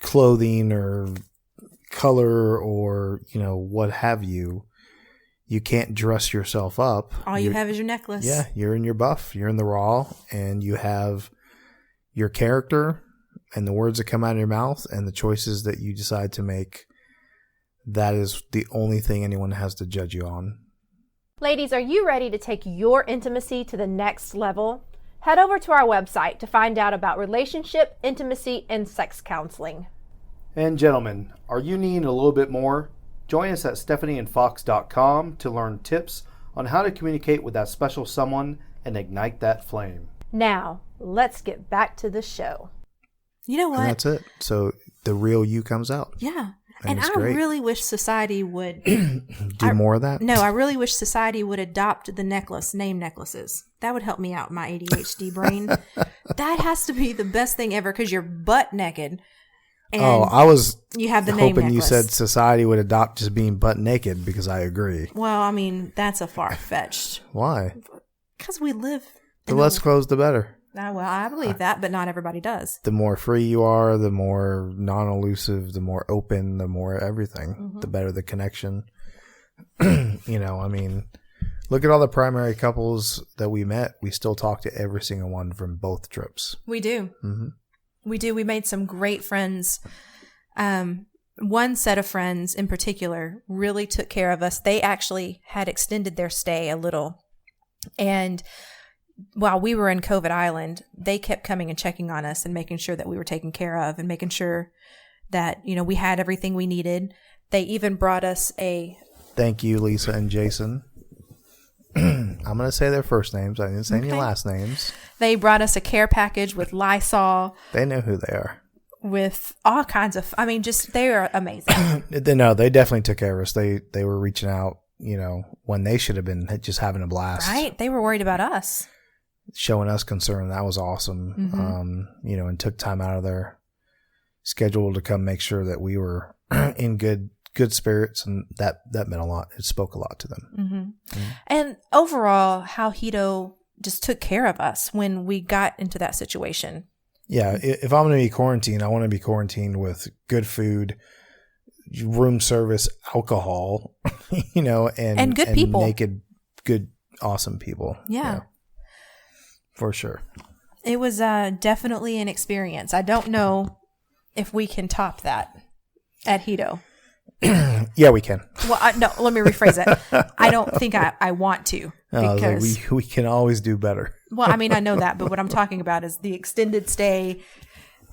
clothing or color or, what have you. You can't dress yourself up. All you have is your necklace. Yeah, you're in your buff. You're in the raw, and you have your character and the words that come out of your mouth and the choices that you decide to make. That is the only thing anyone has to judge you on. Ladies, are you ready to take your intimacy to the next level? Head over to our website to find out about relationship, intimacy, and sex counseling. And gentlemen, are you needing a little bit more? Join us at stephanieandfox.com to learn tips on how to communicate with that special someone and ignite that flame. Now, let's get back to the show. You know what? And that's it. So the real you comes out. Yeah. And it's I great. really wish society would Do more of that? No, I really wish society would adopt the name necklaces. That would help me out, my ADHD brain. That has to be the best thing ever because you're butt naked. And I was you have the name hoping necklace. you said society would adopt just being butt naked because I agree. Well, I mean, that's a far-fetched. Why? Because we live. The less clothes, the better. Well, I believe that, but not everybody does. The more free you are, the more non-elusive, the more open, the more everything, the better the connection. Look at all the primary couples that we met. We still talk to every single one from both trips. We do. Mm-hmm. We do. We made some great friends. One set of friends in particular really took care of us. They actually had extended their stay a little. And while we were in COVID Island, they kept coming and checking on us and making sure that we were taken care of and making sure that, we had everything we needed. They even brought us Thank you, Lisa and Jason. I'm going to say their first names. I didn't say any last names. They brought us a care package with Lysol. They know who they are. With all kinds of, they are amazing. No, they definitely took care of us. They were reaching out, when they should have been just having a blast. Right? They were worried about us. Showing us concern. That was awesome. Mm-hmm. And took time out of their schedule to come make sure that we were in good spirits, and that meant a lot. It spoke a lot to them. Mm-hmm. Mm-hmm. And overall, how Hedo just took care of us when we got into that situation. Yeah, if I'm going to be quarantined, I want to be quarantined with good food, room service, alcohol, and good people, naked, good, awesome people. Yeah. For sure. It was definitely an experience. I don't know if we can top that at Hedo. Yeah, we can. Well, no, let me rephrase it. I don't think I want to. Because we can always do better. Well, I know that, but what I'm talking about is the extended stay,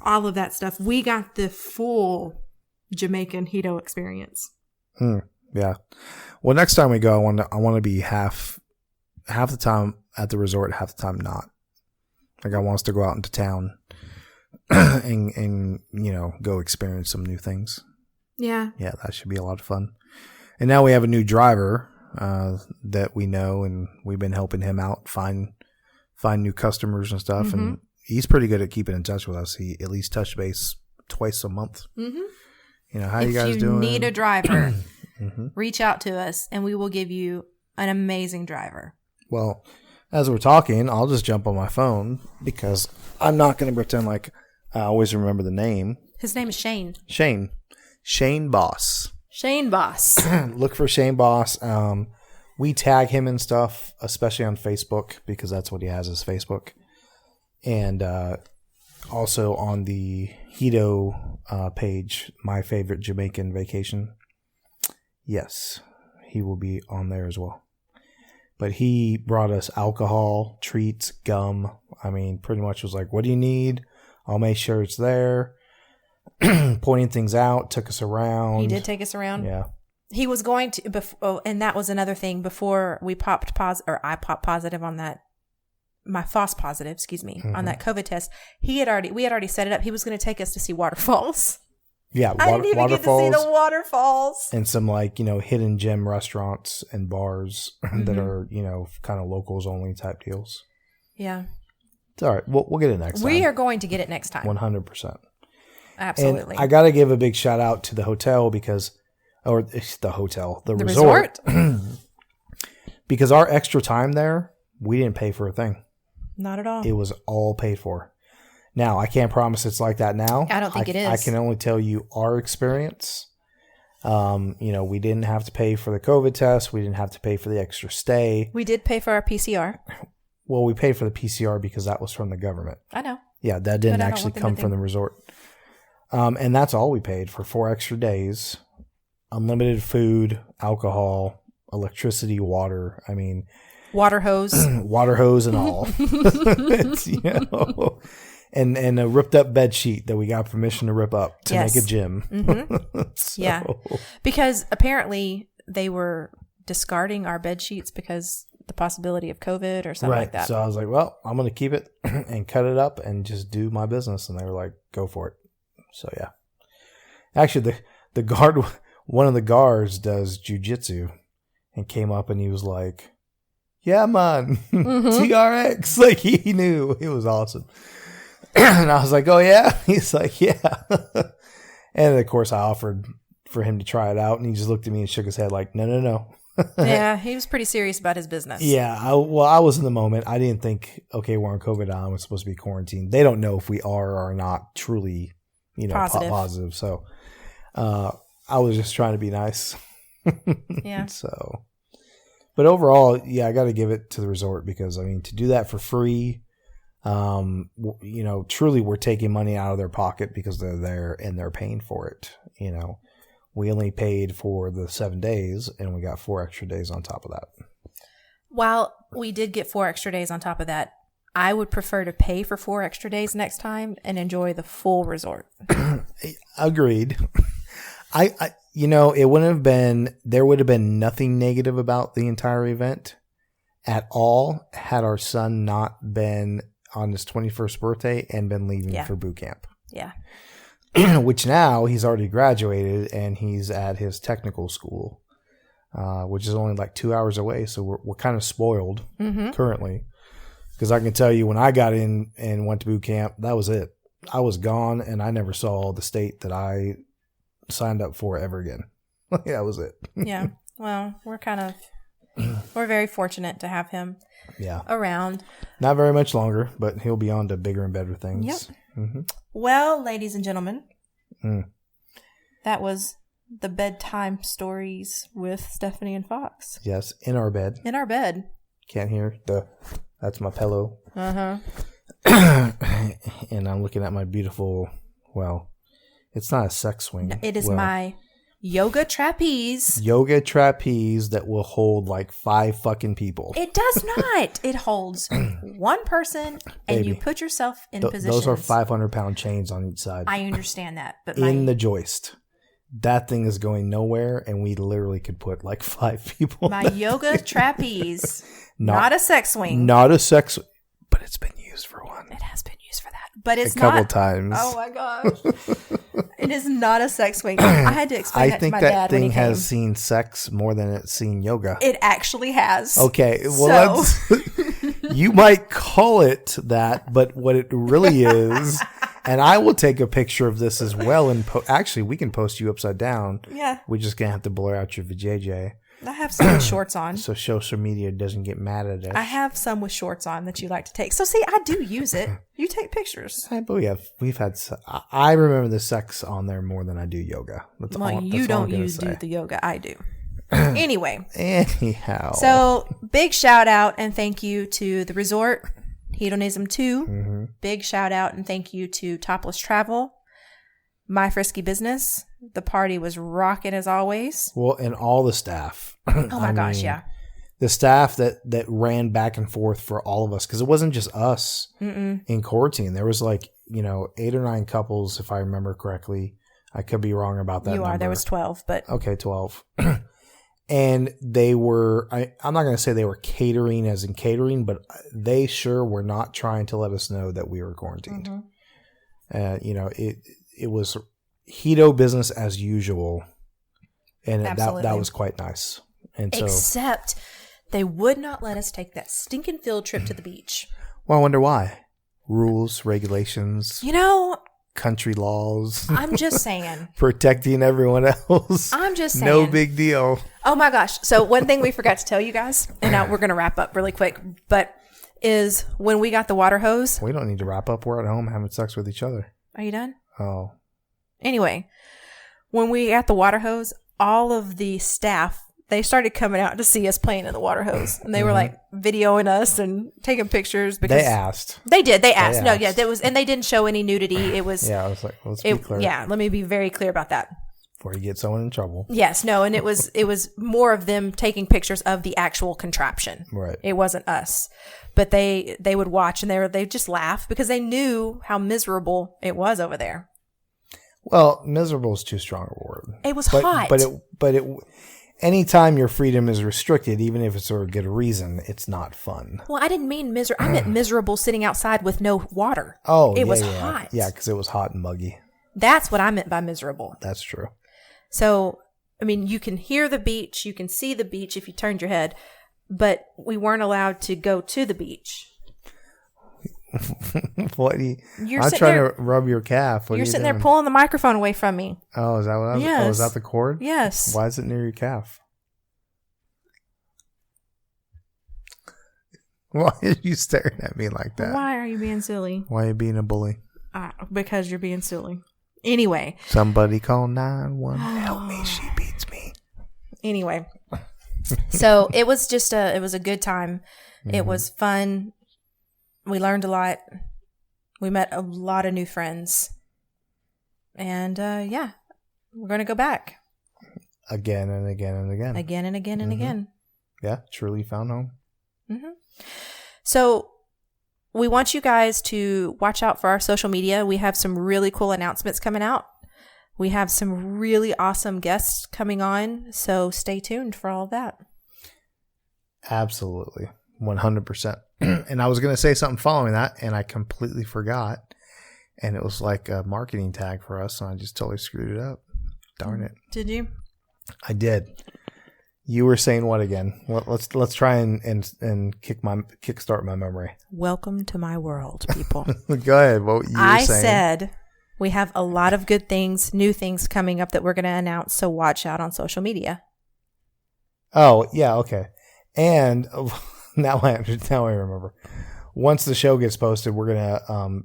all of that stuff. We got the full Jamaican Hedo experience. Yeah. Well, next time we go, I want to be half the time at the resort, half the time not. Like I want us to go out into town and go experience some new things. Yeah. Yeah, that should be a lot of fun. And now we have a new driver that we know, and we've been helping him out find new customers and stuff. Mm-hmm. And he's pretty good at keeping in touch with us. He at least touch base twice a month. Mm-hmm. You know, how you guys If doing? you need a driver, Mm-hmm. reach out to us and we will give you an amazing driver. Well, as we're talking, I'll just jump on my phone because I'm not going to pretend like I always remember the name. His name is Shane. Shane Boss. Shane Boss. Look for Shane Boss. We tag him and stuff, especially on Facebook because that's what he has is Facebook. And also on the Hedo page, My Favorite Jamaican Vacation. Yes, he will be on there as well. But he brought us alcohol, treats, gum. I mean, pretty much was like, what do you need? I'll make sure it's there. Pointing things out, took us around. He did take us around. Yeah. He was going to, and that was another thing before we popped I popped positive on that, my false positive, on that COVID test. We had already set it up. He was going to take us to see waterfalls. Yeah, I didn't even get to see the waterfalls. And some hidden gem restaurants and bars that are, kind of locals only type deals. Yeah. It's all right. We'll get it next time. We are going to get it next time. 100%. Absolutely. And I got to give a big shout out to the hotel the resort. Because our extra time there, we didn't pay for a thing. Not at all. It was all paid for. Now, I can't promise it's like that now. I don't think it is. I can only tell you our experience. We didn't have to pay for the COVID test. We didn't have to pay for the extra stay. We did pay for our PCR. Well, we paid for the PCR because that was from the government. I know. Yeah, that didn't actually come from the resort. And that's all we paid for 4 extra days. Unlimited food, alcohol, electricity, water. I mean... Water hose. Water hose and all. It's, and a ripped up bed sheet that we got permission to rip up to make a gym. Mm-hmm. Yeah. Because apparently they were discarding our bed sheets because the possibility of COVID or something like that. So I was like, well, I'm going to keep it and cut it up and just do my business. And they were like, go for it. So, yeah. Actually, the guard, one of the guards does jujitsu and came up and he was like, yeah, man, TRX. Like, he knew. It was awesome. And I was like, oh, yeah? He's like, yeah. And, of course, I offered for him to try it out. And he just looked at me and shook his head like, no. Yeah, he was pretty serious about his business. Yeah, I was in the moment. I didn't think, okay, we're on COVID. I'm supposed to be quarantined. They don't know if we are or are not truly, positive. So I was just trying to be nice. Yeah. So, but overall, yeah, I got to give it to the resort because, I mean, to do that for free, truly we're taking money out of their pocket because they're there and they're paying for it. We only paid for the 7 days and we got 4 extra days on top of that. While we did get 4 extra days on top of that, I would prefer to pay for 4 extra days next time and enjoy the full resort. Agreed. It wouldn't have been, there would have been nothing negative about the entire event at all had our son not been on his 21st birthday and been leaving for boot camp. Yeah. Which now he's already graduated and he's at his technical school, which is only like 2 hours away. So we're kind of spoiled currently. Because I can tell you when I got in and went to boot camp, that was it. I was gone and I never saw the state that I signed up for ever again. That was it. Yeah. Well, we're very fortunate to have him around. Not very much longer, but he'll be on to bigger and better things. Yep. Mm-hmm. Well, ladies and gentlemen, that was the bedtime stories with Stephanie and Fox. Yes, in our bed. In our bed. Can't hear that's my pillow. Uh-huh. And I'm looking at my beautiful, it's not a sex swing. No, it is my yoga trapeze. Yoga trapeze that will hold like 5 fucking people. It does not. It holds one person and you put yourself in position. Those are 500-pound chains on each side. I understand that. But in the joist. That thing is going nowhere and we literally could put like 5 people. My yoga trapeze. Not a sex swing. Not a sex swing. But it's been used for one. It has been used for that. But it's not. A couple times. Oh my gosh. It is not a sex swing. I had to explain that to my dad when he came. I think that thing has seen sex more than it's seen yoga. It actually has. Okay. Well, You might call it that, but what it really is, and I will take a picture of this as well. And actually, we can post you upside down. Yeah. We're just going to have to blur out your vajayjay. I have some with shorts on. So social media doesn't get mad at us. I have some with shorts on that you like to take. So see, I do use it. You take pictures. But we've had. I remember the sex on there more than I do yoga. You don't do the yoga. I do. Anyway. Anyhow. So big shout out and thank you to the resort, Hedonism II. Mm-hmm. Big shout out and thank you to Topless Travel, My Frisky Business. The party was rocking as always. Well, and all the staff. Oh my gosh, yeah. The staff that ran back and forth for all of us, because it wasn't just us in quarantine. There was 8 or 9 couples, if I remember correctly. I could be wrong about that. There was 12, but okay, 12. And they were. I'm not going to say they were catering as in catering, but they sure were not trying to let us know that we were quarantined. Mm-hmm. It was Hedo business as usual, and that was quite nice. And so, except they would not let us take that stinking field trip to the beach. Well, I wonder why. Rules, regulations, country laws. I'm just saying. Protecting everyone else. I'm just saying. No big deal. Oh my gosh. So one thing we forgot to tell you guys, and now we're going to wrap up really quick, but is when we got the water hose. We don't need to wrap up. We're at home having sex with each other. Are you done? Oh. Anyway, when we got the water hose, all of the staff, they started coming out to see us playing in the water hose, and they were videoing us and taking pictures because they asked. They did. They asked. No, yeah, and they didn't show any nudity. It was I was like, let's be clear. Yeah, let me be very clear about that. Before you get someone in trouble. Yes, no, and it was more of them taking pictures of the actual contraption. Right. It wasn't us, but they would watch and they just laugh because they knew how miserable it was over there. Well, miserable is too strong a word. It was hot. But anytime your freedom is restricted, even if it's for a good reason, it's not fun. Well, I didn't mean miserable. I meant miserable sitting outside with no water. Oh, it was hot. Yeah, because it was hot and muggy. That's what I meant by miserable. That's true. So, I mean, you can hear the beach, you can see the beach if you turned your head, but we weren't allowed to go to the beach. What do you? I'm trying to rub your calf. You're sitting there pulling the microphone away from me. Oh, is that what I was? Yes. Oh, is that the cord? Yes. Why is it near your calf? Why are you staring at me like that? Why are you being silly? Why are you being a bully? Because you're being silly. Anyway. Somebody call 911. Help me. She beats me. Anyway. So it was just it was a good time. Mm-hmm. It was fun. We learned a lot. We met a lot of new friends. And we're going to go back. Again and again and again. Again and again and again. Yeah, truly found home. Mm-hmm. So we want you guys to watch out for our social media. We have some really cool announcements coming out. We have some really awesome guests coming on. So stay tuned for all of that. Absolutely. 100%. And I was going to say something following that, and I completely forgot. And it was like a marketing tag for us, and I just totally screwed it up. Darn it. Did you? I did. You were saying what again? Let's try and kickstart my memory. Welcome to my world, people. Go ahead. What you were saying? I said we have a lot of good things, new things coming up that we're going to announce. So watch out on social media. Oh yeah, okay. And now I remember. Once the show gets posted, we're gonna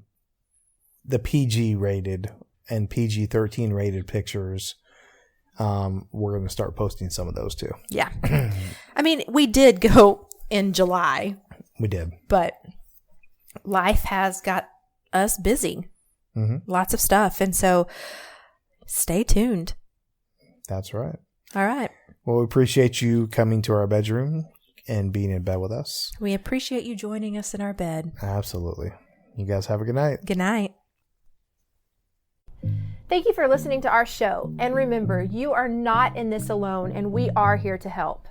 the PG rated and PG-13 rated pictures. We're going to start posting some of those too. Yeah. I mean, we did go in July. We did. But life has got us busy. Mm-hmm. Lots of stuff. And so stay tuned. That's right. All right. Well, we appreciate you coming to our bedroom and being in bed with us. We appreciate you joining us in our bed. Absolutely. You guys have a good night. Good night. Thank you for listening to our show. And remember, you are not in this alone, and we are here to help.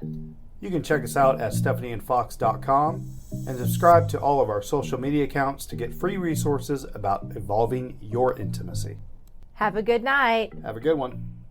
You can check us out at stephanieandfox.com and subscribe to all of our social media accounts to get free resources about evolving your intimacy. Have a good night. Have a good one.